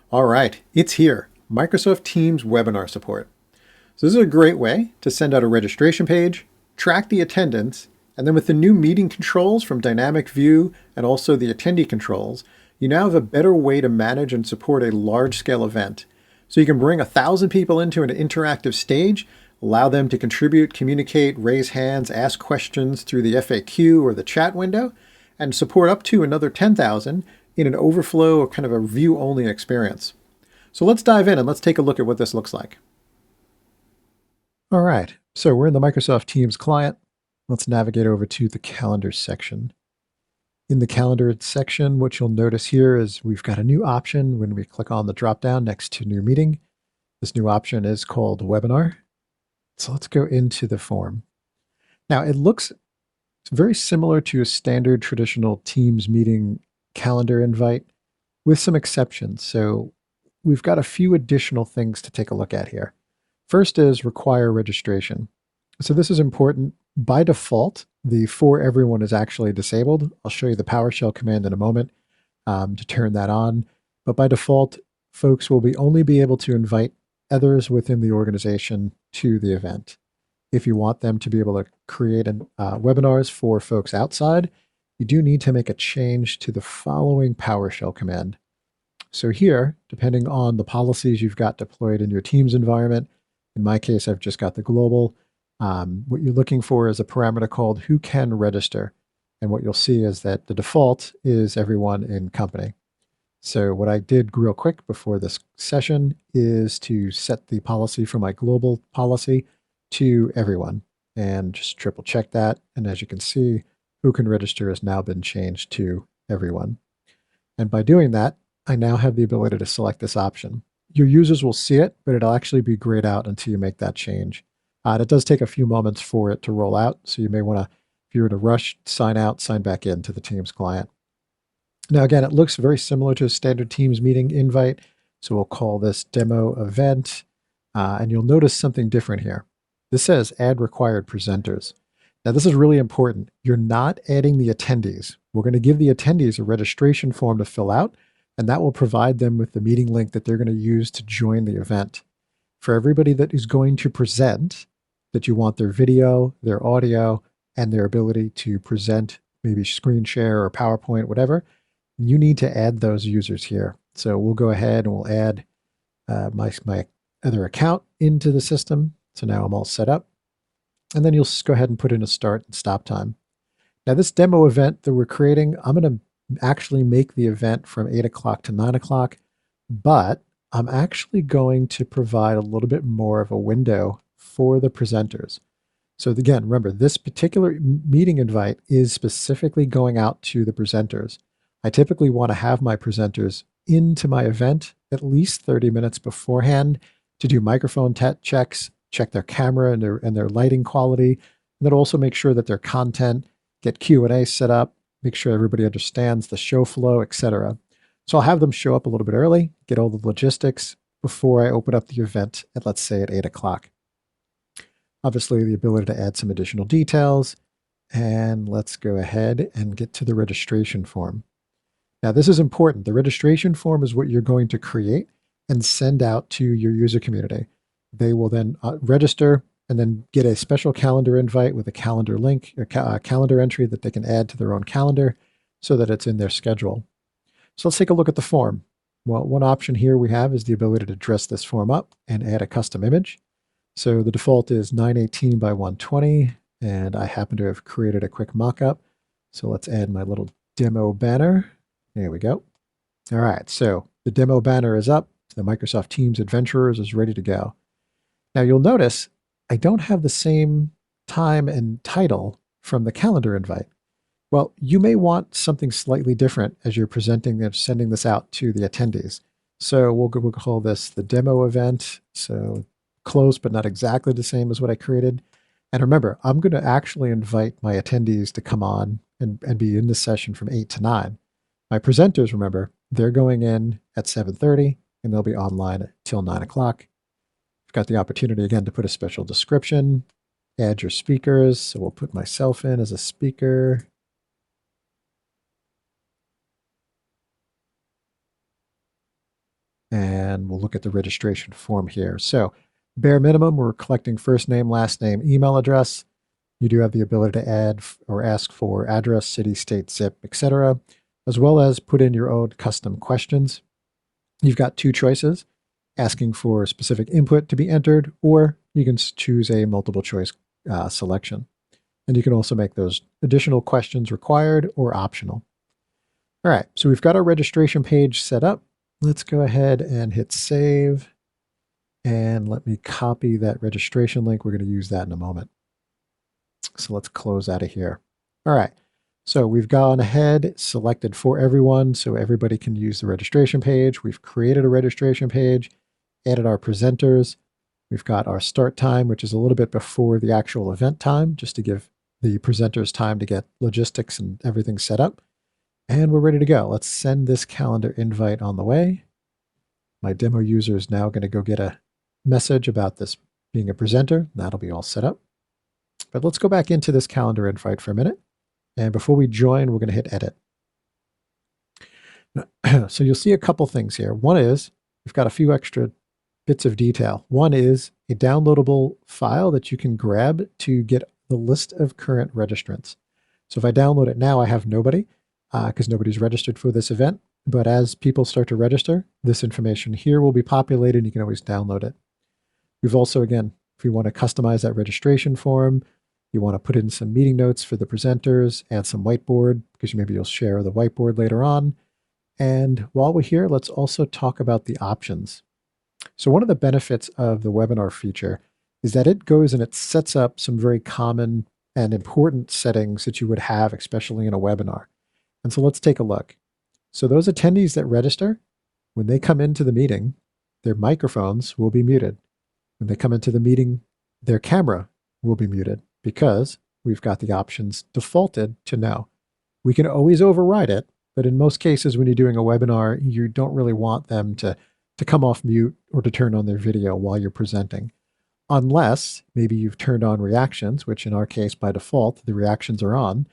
All right, it's here, Microsoft Teams webinar support. So this is a great way to send out a registration page, track the attendance, and then with the new meeting controls from Dynamic View and also the attendee controls, you now have a better way to manage and support a large-scale event. So you can bring 1,000 people into an interactive stage, allow them to contribute, communicate, raise hands, ask questions through the FAQ or the chat window, and support up to another 10,000 in an overflow or kind of a view-only experience. So let's dive in and let's take a look at what this looks like. All right, so we're in the Microsoft Teams client. Let's navigate over to the calendar section. In the calendar section, what you'll notice here is we've got a new option when we click on the drop-down next to new meeting. This new option is called webinar. So let's go into the form. Now it looks very similar to a standard traditional Teams meeting calendar invite with some exceptions. So we've got a few additional things to take a look at here. First is require registration. So this is important. By default, the for everyone is actually disabled. I'll show you the PowerShell command in a moment to turn that on. But by default, folks will only be able to invite others within the organization to the event. If you want them to be able to create webinars for folks outside, you do need to make a change to the following PowerShell command. So here, depending on the policies you've got deployed in your Teams environment, in my case, I've just got the global. What you're looking for is a parameter called who can register. And what you'll see is that the default is everyone in company. So what I did real quick before this session is to set the policy for my global policy to everyone and just triple check that. And as you can see, who can register has now been changed to everyone. And by doing that, I now have the ability to select this option. Your users will see it, but it'll actually be grayed out until you make that change. It does take a few moments for it to roll out, so you may want to, if you were to rush, sign out, sign back into the Teams client. Now, again, it looks very similar to a standard Teams meeting invite, so we'll call this demo event, and you'll notice something different here. This says add required presenters. Now, this is really important. You're not adding the attendees. We're going to give the attendees a registration form to fill out, and that will provide them with the meeting link that they're going to use to join the event. For everybody that is going to present, that you want their video, their audio, and their ability to present, maybe screen share or PowerPoint, whatever, you need to add those users here. So we'll go ahead and we'll add my other account into the system. So now I'm all set up. And then you'll just go ahead and put in a start and stop time. Now this demo event that we're creating, I'm going to actually make the event from 8 o'clock to 9 o'clock, but I'm actually going to provide a little bit more of a window for the presenters. So again, remember, this particular meeting invite is specifically going out to the presenters. I typically want to have my presenters into my event at least 30 minutes beforehand to do microphone checks, check their camera and their lighting quality, and then also make sure that their content, get Q&A set up, make sure everybody understands the show flow, etc. So I'll have them show up a little bit early, get all the logistics before I open up the event at, let's say, at 8 o'clock. Obviously, the ability to add some additional details. And let's go ahead and get to the registration form. Now, this is important. The registration form is what you're going to create and send out to your user community. They will then register and then get a special calendar invite with a calendar link, or calendar entry that they can add to their own calendar so that it's in their schedule. So let's take a look at the form. Well, one option here we have is the ability to dress this form up and add a custom image. So the default is 918 by 120, and I happen to have created a quick mock-up. So let's add my little demo banner. There we go. All right, so the demo banner is up. The Microsoft Teams Adventurers is ready to go. Now you'll notice I don't have the same time and title from the calendar invite. Well, you may want something slightly different as you're presenting and sending this out to the attendees. So we'll call this the demo event. So close, but not exactly the same as what I created. And remember, I'm going to actually invite my attendees to come on and be in this session from 8 to 9. My presenters, remember, they're going in at 7:30 and they'll be online till 9 o'clock. I've got the opportunity again to put a special description, add your speakers. So we'll put myself in as a speaker. and we'll look at the registration form here. So bare minimum, we're collecting first name, last name, email address. You do have the ability to add or ask for address, city, state, zip, etc., as well as put in your own custom questions. You've got two choices, asking for specific input to be entered, or you can choose a multiple choice selection. And you can also make those additional questions required or optional. All right, so we've got our registration page set up. Let's go ahead and hit save. And let me copy that registration link. We're going to use that in a moment. So let's close out of here. All right, so we've gone ahead, selected for everyone so everybody can use the registration page. We've created a registration page, added our presenters. We've got our start time, which is a little bit before the actual event time, just to give the presenters time to get logistics and everything set up. And we're ready to go. Let's send this calendar invite on the way. My demo user is now going to go get a message about this being a presenter. That'll be all set up. But let's go back into this calendar invite for a minute. And before we join, we're going to hit edit. So you'll see a couple things here. One is we've got a few extra bits of detail. One is a downloadable file that you can grab to get the list of current registrants. So if I download it now, I have nobody because nobody's registered for this event. But as people start to register, this information here will be populated and you can always download it. We've also, again, if you want to customize that registration form, you want to put in some meeting notes for the presenters, add some whiteboard, because maybe you'll share the whiteboard later on. And while we're here, let's also talk about the options. So one of the benefits of the webinar feature is that it goes and it sets up some very common and important settings that you would have, especially in a webinar. And so let's take a look. So those attendees that register, when they come into the meeting, their microphones will be muted. When they come into the meeting, their camera will be muted because we've got the options defaulted to no. We can always override it, but in most cases, when you're doing a webinar, you don't really want them to come off mute or to turn on their video while you're presenting. Unless maybe you've turned on reactions, which in our case, by default, the reactions are on.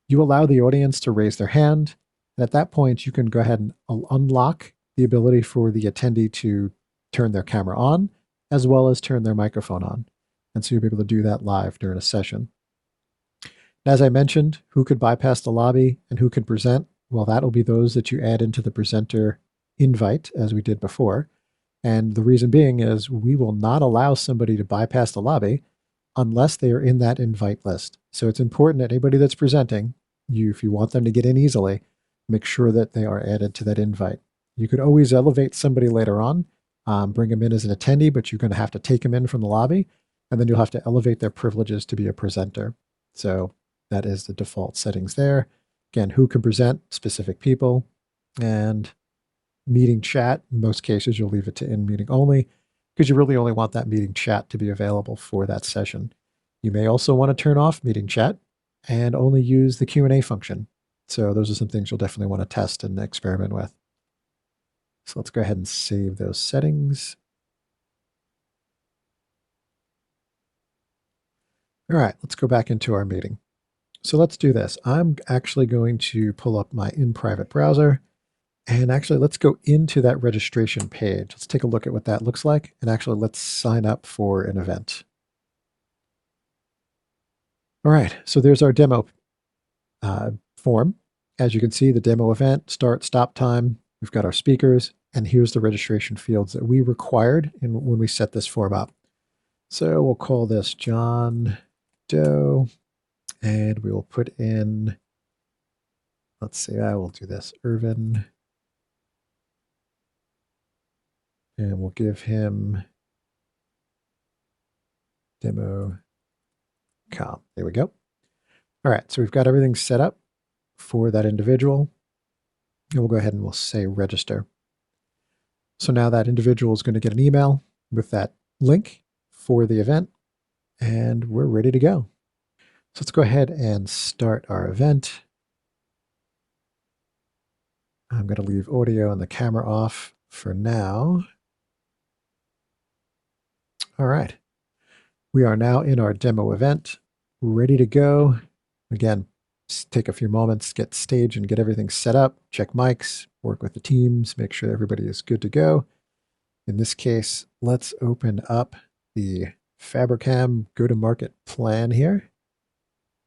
You allow the audience to raise their hand. And at that point, you can go ahead and unlock the ability for the attendee to turn their camera on, as well as turn their microphone on. And so you'll be able to do that live during a session. As I mentioned, who could bypass the lobby and who can present? Well, that'll be those that you add into the presenter invite, as we did before. And the reason being is we will not allow somebody to bypass the lobby unless they are in that invite list. So it's important that anybody that's presenting, if you want them to get in easily, make sure that they are added to that invite. You could always elevate somebody later on, bring them in as an attendee, but you're going to have to take them in from the lobby, and then you'll have to elevate their privileges to be a presenter. So that is the default settings there. Again, who can present? Specific people. And meeting chat, in most cases, you'll leave it to in meeting only because you really only want that meeting chat to be available for that session. You may also want to turn off meeting chat and only use the Q&A function. So those are some things you'll definitely want to test and experiment with. So let's go ahead and save those settings. All right, let's go back into our meeting. So let's do this. I'm actually going to pull up my in-private browser. And actually, let's go into that registration page. Let's take a look at what that looks like. And actually, let's sign up for an event. All right, so there's our demo form. As you can see, the demo event, start, stop time. We've got our speakers. And here's the registration fields that we required when we set this form up. So we'll call this John Doe. And we will put in, let's see, I will do this, Irvin. And we'll give him demo com. There we go. All right, so we've got everything set up for that individual. And we'll go ahead and we'll say register. So now that individual is going to get an email with that link for the event, and we're ready to go. So let's go ahead and start our event. I'm going to leave audio and the camera off for now. All right. We are now in our demo event, ready to go. Again, take a few moments, get stage and get everything set up, check mics, work with the teams, make sure everybody is good to go. In this case, let's open up the Fabricam go-to-market plan here.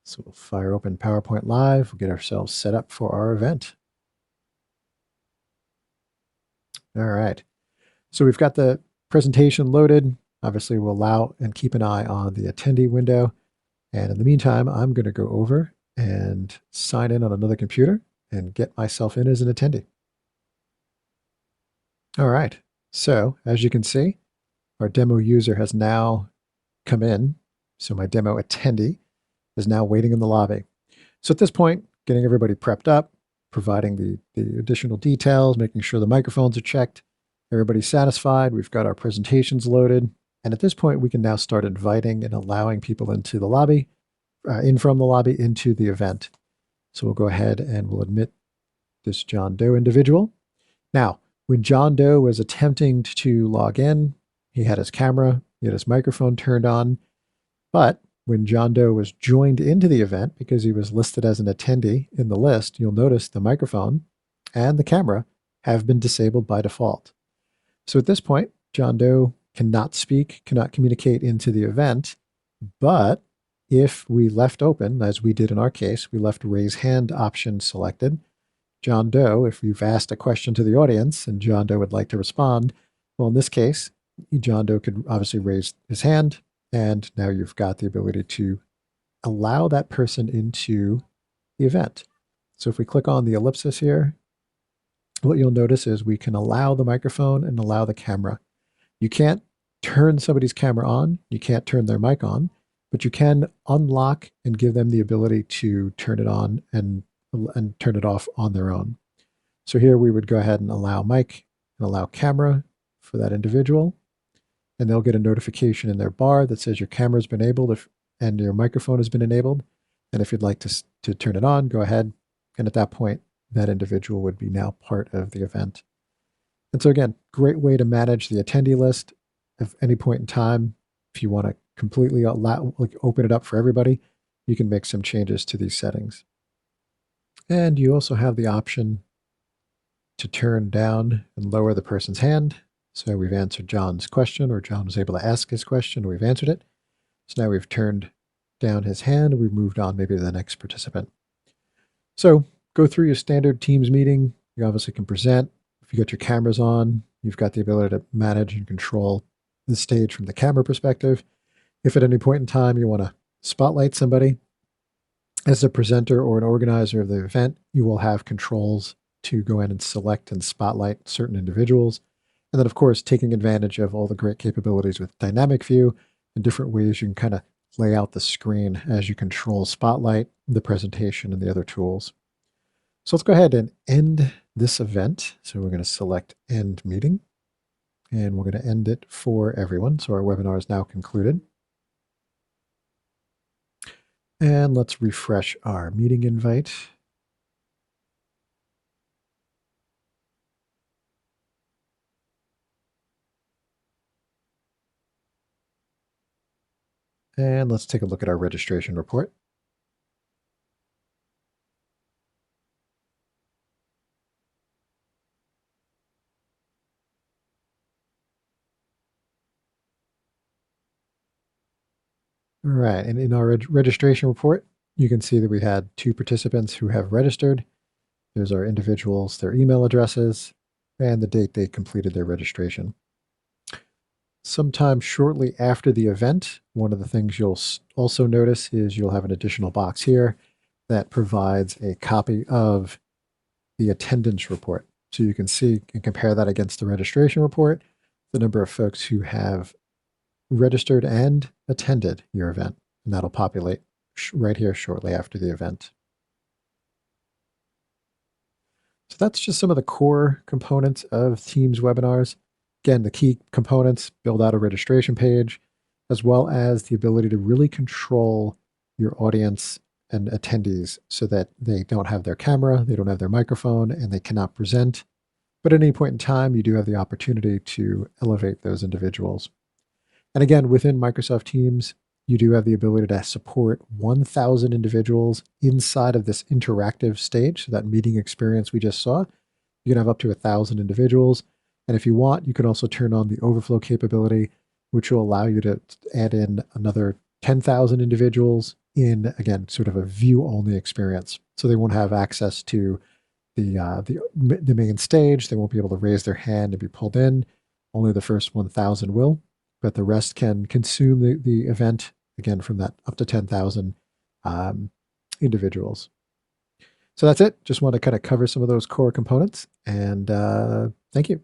So we'll fire open PowerPoint Live. We'll get ourselves set up for our event. All right. So we've got the presentation loaded. Obviously, we'll allow and keep an eye on the attendee window. And in the meantime, I'm going to go over and sign in on another computer and get myself in as an attendee. All right. So as you can see, our demo user has now come in. So my demo attendee is now waiting in the lobby. So at this point, getting everybody prepped up, providing the additional details, making sure the microphones are checked, everybody's satisfied, we've got our presentations loaded. And at this point, we can now start inviting and allowing people into the lobby, in from the lobby into the event. So we'll go ahead and we'll admit this John Doe individual. Now, when John Doe was attempting to log in, he had his camera, he had his microphone turned on, but when John Doe was joined into the event, because he was listed as an attendee in the list, you'll notice the microphone and the camera have been disabled by default. So at this point, John Doe cannot speak, cannot communicate into the event, but if we left open, as we did in our case, we left raise hand option selected, John Doe, if you've asked a question to the audience and John Doe would like to respond, well, in this case, John Doe could obviously raise his hand, and now you've got the ability to allow that person into the event. So if we click on the ellipsis here, what you'll notice is we can allow the microphone and allow the camera. You can't turn somebody's camera on, you can't turn their mic on, but you can unlock and give them the ability to turn it on and turn it off on their own. So here we would go ahead and allow mic and allow camera for that individual, and they'll get a notification in their bar that says your camera's been enabled and your microphone has been enabled. And if you'd like to turn it on, go ahead. And at that point, that individual would be now part of the event. And so again, great way to manage the attendee list at any point in time. If you want to completely open it up for everybody, you can make some changes to these settings. And you also have the option to turn down and lower the person's hand. So we've answered John's question, or John was able to ask his question, we've answered it. So now we've turned down his hand, we've moved on maybe to the next participant. So go through your standard Teams meeting. You obviously can present. If you got your cameras on, you've got the ability to manage and control the stage from the camera perspective. If at any point in time you want to spotlight somebody, as a presenter or an organizer of the event, you will have controls to go in and select and spotlight certain individuals. And then, of course, taking advantage of all the great capabilities with dynamic view and different ways you can kind of lay out the screen as you control Spotlight, the presentation, and the other tools. So let's go ahead and end this event. So we're going to select End Meeting, and we're going to end it for everyone. So our webinar is now concluded. And let's refresh our meeting invite. And let's take a look at our registration report. All right, and in our registration report, you can see that we had 2 participants who have registered. There's our individuals, their email addresses, and the date they completed their registration. Sometime shortly after the event, one of the things you'll also notice is you'll have an additional box here that provides a copy of the attendance report. So you can see and compare that against the registration report, the number of folks who have registered and attended your event, and that'll populate right here shortly after the event. So that's just some of the core components of Teams webinars. Again, the key components: build out a registration page, as well as the ability to really control your audience and attendees so that they don't have their camera, they don't have their microphone, and they cannot present. But at any point in time, you do have the opportunity to elevate those individuals. And again, within Microsoft Teams, you do have the ability to support 1,000 individuals inside of this interactive stage. So that meeting experience we just saw, you can have up to 1,000 individuals. And if you want, you can also turn on the overflow capability, which will allow you to add in another 10,000 individuals in, again, sort of a view-only experience. So they won't have access to the main stage. They won't be able to raise their hand and be pulled in. Only the first 1,000 will, but the rest can consume the event, again, from that up to 10,000 individuals. So that's it. Just want to kind of cover some of those core components, and thank you.